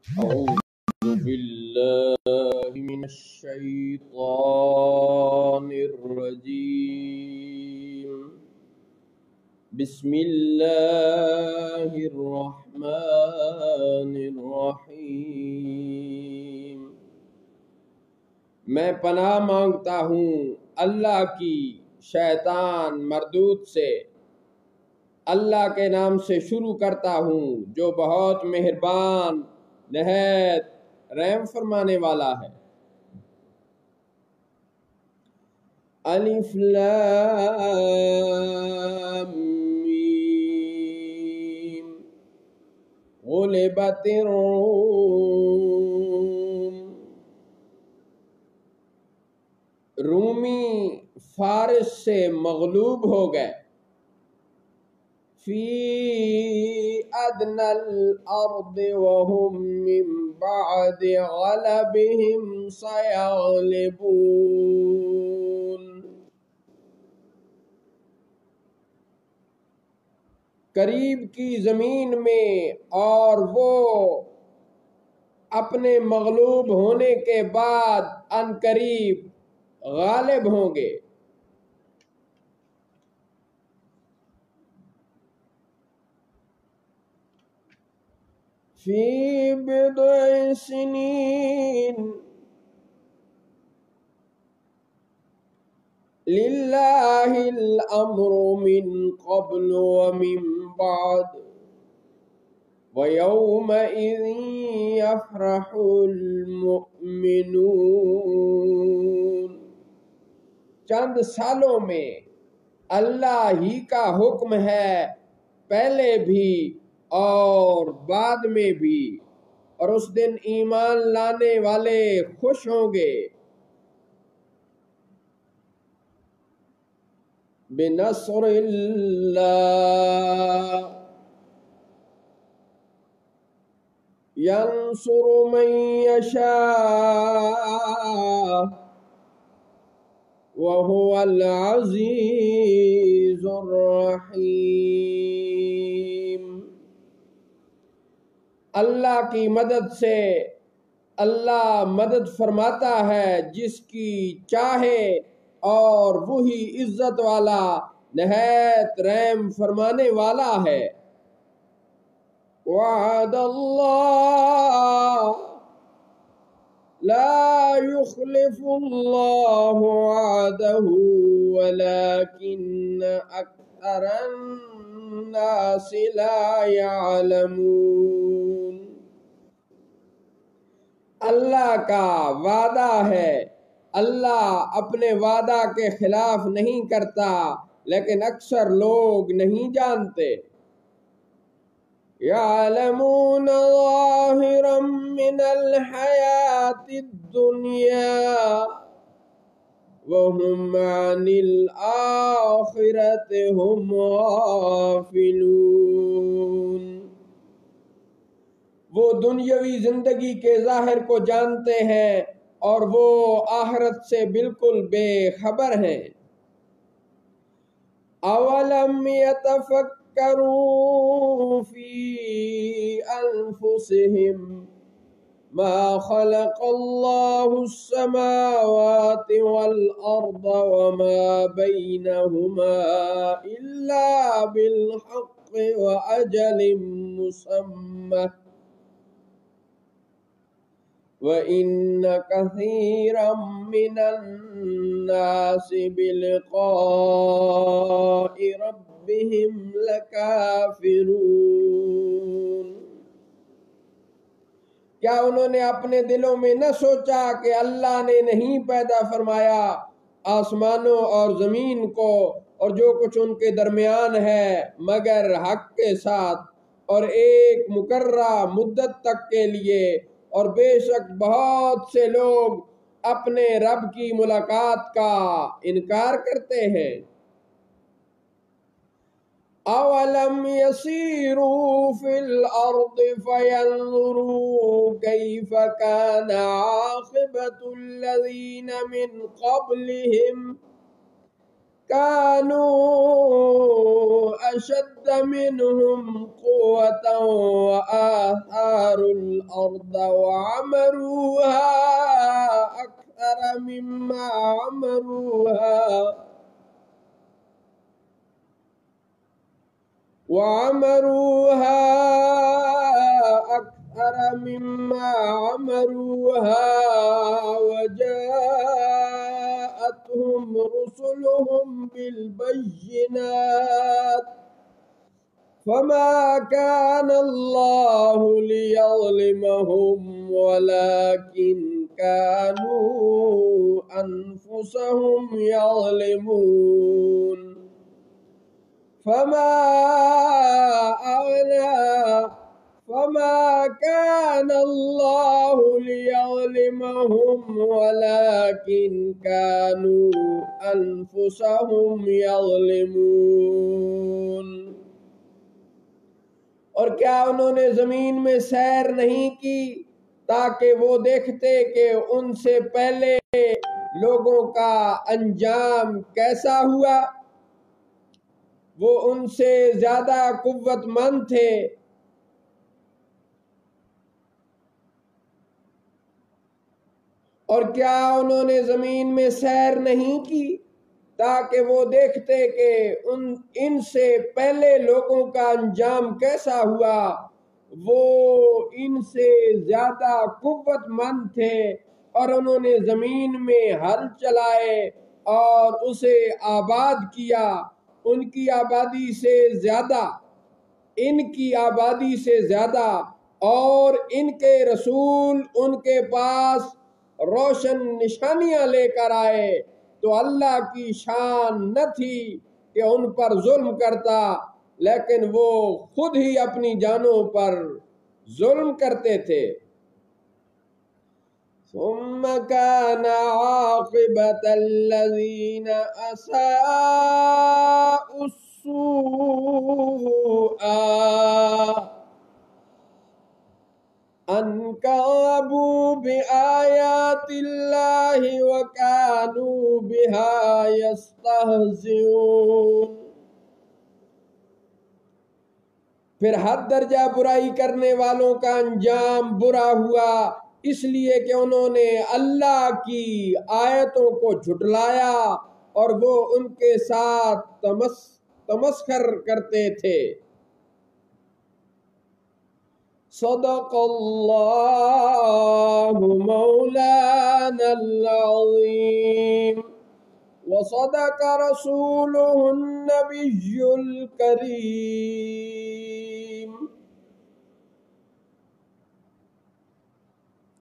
أعوذ بالله من الشيطان الرجيم. بسم الله الرحمن الرحیم. میں پناہ مانگتا ہوں اللہ کی شیطان مردود سے. اللہ کے نام سے شروع کرتا ہوں جو بہت مہربان نہایت رحم فرمانے والا ہے. الف لام میم. غلبت الروم. رومی فارس سے مغلوب ہو گئے. فی ادنى الارض وهم من بعد غلبهم سيغلبون. قریب کی زمین میں اور وہ اپنے مغلوب ہونے کے بعد ان قریب غالب ہوں گے. فی بضع سنین للہ الامر من قبل ومن بعد ویومئذ یفرح المؤمنون. چند سالوں میں اللہ ہی کا حکم ہے، پہلے بھی اور بعد میں بھی، اور اس دن ایمان لانے والے خوش ہوں گے. بنصر اللہ ینصر من یشاء وهو العزیز الرحیم. اللہ کی مدد سے اللہ مدد فرماتا ہے جس کی چاہے، اور وہی عزت والا نہایت رحم فرمانے والا ہے. وعد اللہ لا يخلف اللہ وعدہ ولكن اکثر الناس لا يعلمون. اللہ کا وعدہ ہے، اللہ اپنے وعدہ کے خلاف نہیں کرتا، لیکن اکثر لوگ نہیں جانتے. یعلمون ظاہرا من الحیاة الدنیا وهم عن الآخرة هم غافلون. وہ دنیاوی زندگی کے ظاہر کو جانتے ہیں اور وہ آخرت سے بالکل بے خبر ہیں. اولم يتفکروا فی انفسهم ما خلق اللہ السماوات والارض وما بینہما الا بالحق واجل مسمى وَإِنَّ كَثِيرًا مِّنَ النَّاسِ بِلِقَاءِ رَبِّهِمْ لَكَافِرُونَ. کیا انہوں نے اپنے دلوں میں نہ سوچا کہ اللہ نے نہیں پیدا فرمایا آسمانوں اور زمین کو اور جو کچھ ان کے درمیان ہے مگر حق کے ساتھ اور ایک مقررہ مدت تک کے لیے، اور بے شک بہت سے لوگ اپنے رب کی ملاقات کا انکار کرتے ہیں. اولم یسیروا فی الارض فینظروا کیف کان عاقبۃ الذین من قبلہم كانوا أشد منهم قوة وآثارا دبروا الأرض وعمروها أكثر مما عمروها وجاءتهم رسلهم بالبينات فما كان الله ليظلمهم ولكن كانوا أنفسهم يظلمون فما كان الله ليظلمهم ولكن كانوا أنفسهم يظلمون۔ اور کیا انہوں نے زمین میں سیر نہیں کی تاکہ وہ دیکھتے کہ ان سے پہلے لوگوں کا انجام کیسا ہوا؟ وہ ان سے زیادہ قوت مند تھے۔ اور کیا انہوں نے زمین میں سیر نہیں کی تاکہ وہ دیکھتے کہ ان سے پہلے لوگوں کا انجام کیسا ہوا؟ وہ ان سے زیادہ قوت مند تھے اور انہوں نے زمین میں ہل چلائے اور اسے آباد کیا، ان کی آبادی سے زیادہ، اور ان کے رسول ان کے پاس روشن نشانیاں لے کر آئے، تو اللہ کی شان نہ تھی کہ ان پر ظلم کرتا، لیکن وہ خود ہی اپنی جانوں پر ظلم کرتے تھے۔ ثم كان عاقبة الذين أساءوا السوء أن كذبوا بآيات الله وكانوا بها يستهزئون۔ پھر حد درجہ برائی کرنے والوں کا انجام برا ہوا، اس لیے کہ انہوں نے اللہ کی آیتوں کو جھٹلایا اور وہ ان کے ساتھ تمسخر کرتے تھے۔ صدق اللہ مولانا العظیم وصدق رسوله النبی الکریم۔